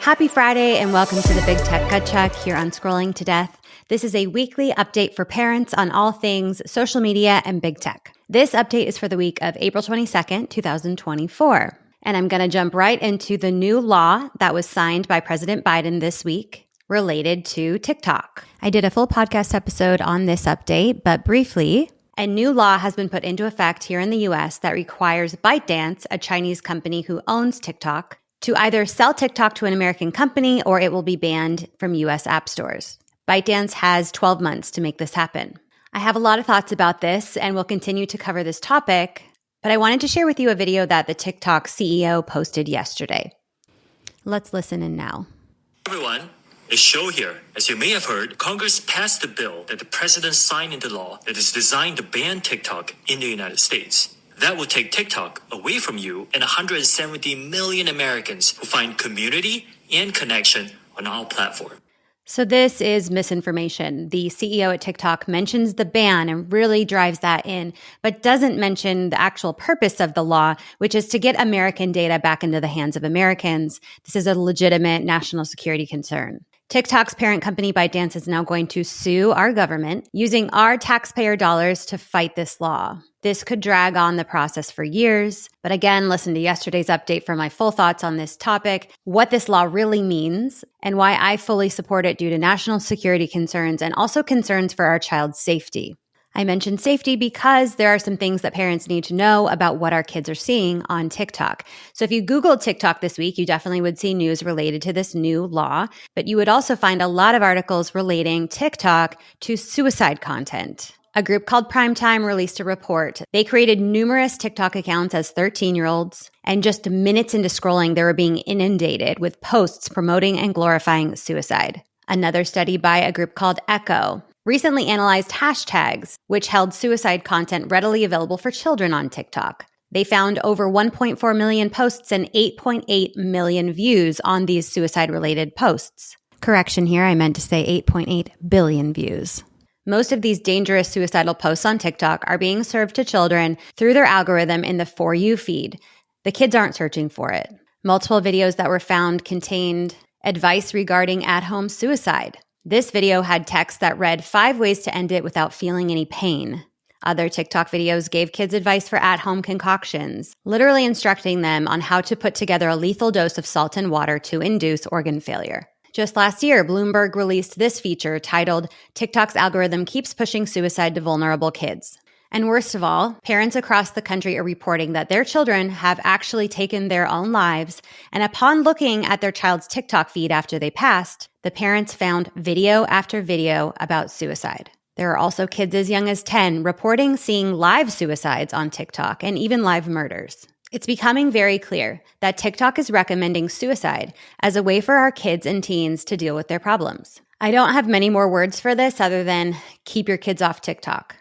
Happy Friday and welcome to the Big Tech Gut Check here on Scrolling to Death. This is a weekly update for parents on all things social media and big tech. This update is for the week of April 22nd, 2024. And I'm going to jump right into the new law that was signed by President Biden this week related to TikTok. I did a full podcast episode on this update, but briefly, a new law has been put into effect here in the US that requires ByteDance, a Chinese company who owns TikTok, to either sell TikTok to an American company or it will be banned from US app stores. ByteDance has 12 months to make this happen. I have a lot of thoughts about this and will continue to cover this topic, but I wanted to share with you a video that the TikTok CEO posted yesterday. Let's listen in now. Everyone, a show here. As you may have heard, Congress passed a bill that the president signed into law that is designed to ban TikTok in the United States. That will take TikTok away from you and 170 million Americans who find community and connection on our platform. So this is misinformation. The CEO at TikTok mentions the ban and really drives that in, but doesn't mention the actual purpose of the law, which is to get American data back into the hands of Americans. This is a legitimate national security concern. TikTok's parent company ByteDance is now going to sue our government using our taxpayer dollars to fight this law. This could drag on the process for years. But again, listen to yesterday's update for my full thoughts on this topic, what this law really means, and why I fully support it due to national security concerns and also concerns for our child's safety. I mentioned safety because there are some things that parents need to know about what our kids are seeing on TikTok. So if you Googled TikTok this week, you definitely would see news related to this new law, but you would also find a lot of articles relating TikTok to suicide content. A group called Primetime released a report. They created numerous TikTok accounts as 13-year-olds, and just minutes into scrolling, they were being inundated with posts promoting and glorifying suicide. Another study by a group called Echo recently analyzed hashtags, which held suicide content readily available for children on TikTok. They found over 1.4 million posts and 8.8 million views on these suicide-related posts. Correction here, I meant to say 8.8 billion views. Most of these dangerous suicidal posts on TikTok are being served to children through their algorithm in the For You feed. The kids aren't searching for it. Multiple videos that were found contained advice regarding at-home suicide. This video had text that read 5 ways to end it without feeling any pain. Other TikTok videos gave kids advice for at-home concoctions, literally instructing them on how to put together a lethal dose of salt and water to induce organ failure. Just last year, Bloomberg released this feature titled, "TikTok's algorithm keeps pushing suicide to vulnerable kids." And worst of all, parents across the country are reporting that their children have actually taken their own lives, and upon looking at their child's TikTok feed after they passed, the parents found video after video about suicide. There are also kids as young as 10 reporting seeing live suicides on TikTok and even live murders. It's becoming very clear that TikTok is recommending suicide as a way for our kids and teens to deal with their problems. I don't have many more words for this other than keep your kids off TikTok.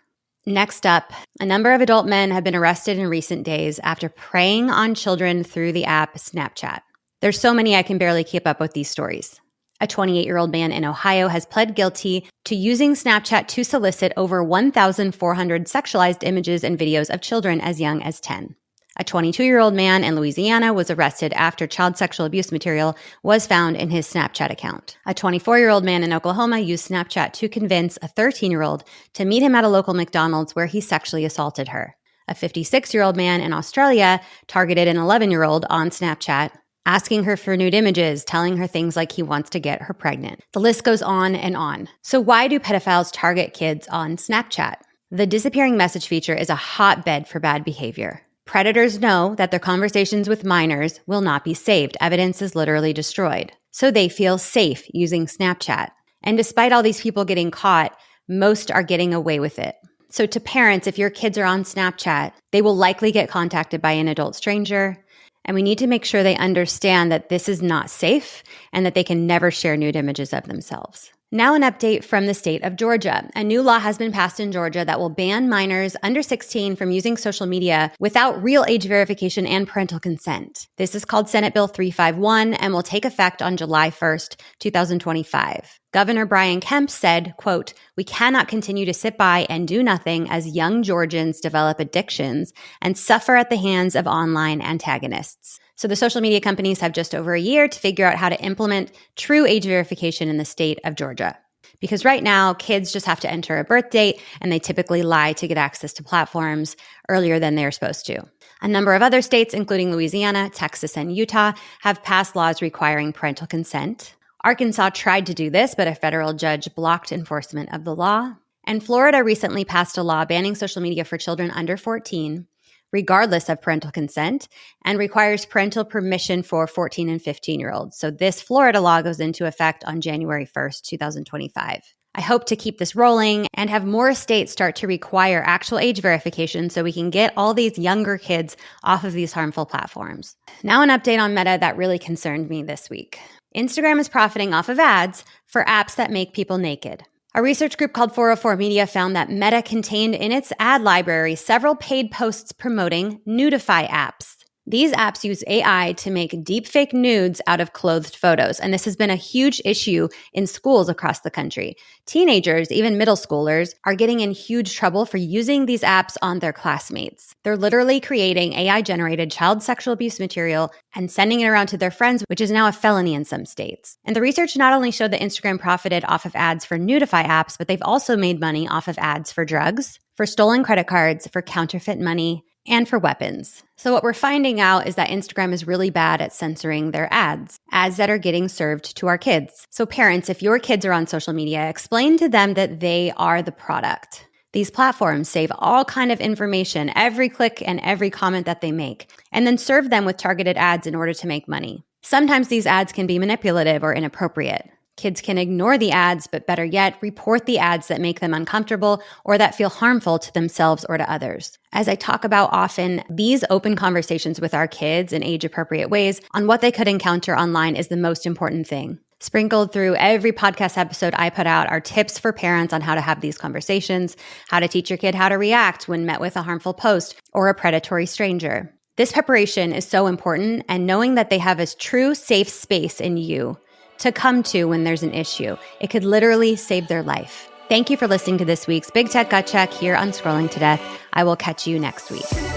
Next up, a number of adult men have been arrested in recent days after preying on children through the app Snapchat. There's so many I can barely keep up with these stories. A 28-year-old man in Ohio has pled guilty to using Snapchat to solicit over 1,400 sexualized images and videos of children as young as 10. A 22-year-old man in Louisiana was arrested after child sexual abuse material was found in his Snapchat account. A 24-year-old man in Oklahoma used Snapchat to convince a 13-year-old to meet him at a local McDonald's where he sexually assaulted her. A 56-year-old man in Australia targeted an 11-year-old on Snapchat, asking her for nude images, telling her things like he wants to get her pregnant. The list goes on and on. So why do pedophiles target kids on Snapchat? The disappearing message feature is a hotbed for bad behavior. Predators know that their conversations with minors will not be saved. Evidence is literally destroyed. So they feel safe using Snapchat. And despite all these people getting caught, most are getting away with it. So to parents, if your kids are on Snapchat, they will likely get contacted by an adult stranger. And we need to make sure they understand that this is not safe and that they can never share nude images of themselves. Now an update from the state of Georgia. A new law has been passed in Georgia that will ban minors under 16 from using social media without real age verification and parental consent. This is called Senate Bill 351 and will take effect on July 1st, 2025. Governor Brian Kemp said, quote, "We cannot continue to sit by and do nothing as young Georgians develop addictions and suffer at the hands of online antagonists." So the social media companies have just over a year to figure out how to implement true age verification in the state of Georgia. Because right now, kids just have to enter a birth date, and they typically lie to get access to platforms earlier than they're supposed to. A number of other states, including Louisiana, Texas, and Utah, have passed laws requiring parental consent. Arkansas tried to do this, but a federal judge blocked enforcement of the law. And Florida recently passed a law banning social media for children under 14, regardless of parental consent, and requires parental permission for 14 and 15-year-olds. So this Florida law goes into effect on January 1st, 2025. I hope to keep this rolling and have more states start to require actual age verification so we can get all these younger kids off of these harmful platforms. Now an update on Meta that really concerned me this week. Instagram is profiting off of ads for apps that make people naked. A research group called 404 Media found that Meta contained in its ad library several paid posts promoting nudify apps. These apps use AI to make deepfake nudes out of clothed photos, and this has been a huge issue in schools across the country. Teenagers, even middle schoolers, are getting in huge trouble for using these apps on their classmates. They're literally creating AI-generated child sexual abuse material and sending it around to their friends, which is now a felony in some states. And the research not only showed that Instagram profited off of ads for nudify apps, but they've also made money off of ads for drugs, for stolen credit cards, for counterfeit money, and for weapons. So what we're finding out is that Instagram is really bad at censoring their ads that are getting served to our kids. So parents, if your kids are on social media, explain to them that they are the product. These platforms save all kind of information, every click and every comment that they make, and then serve them with targeted ads in order to make money. Sometimes these ads can be manipulative or inappropriate. Kids can ignore the ads, but better yet, report the ads that make them uncomfortable or that feel harmful to themselves or to others. As I talk about often, these open conversations with our kids in age-appropriate ways on what they could encounter online is the most important thing. Sprinkled through every podcast episode I put out are tips for parents on how to have these conversations, how to teach your kid how to react when met with a harmful post or a predatory stranger. This preparation is so important, and knowing that they have a true safe space in you to come to when there's an issue. It could literally save their life. Thank you for listening to this week's Big Tech Gut Check here on Scrolling to Death. I will catch you next week.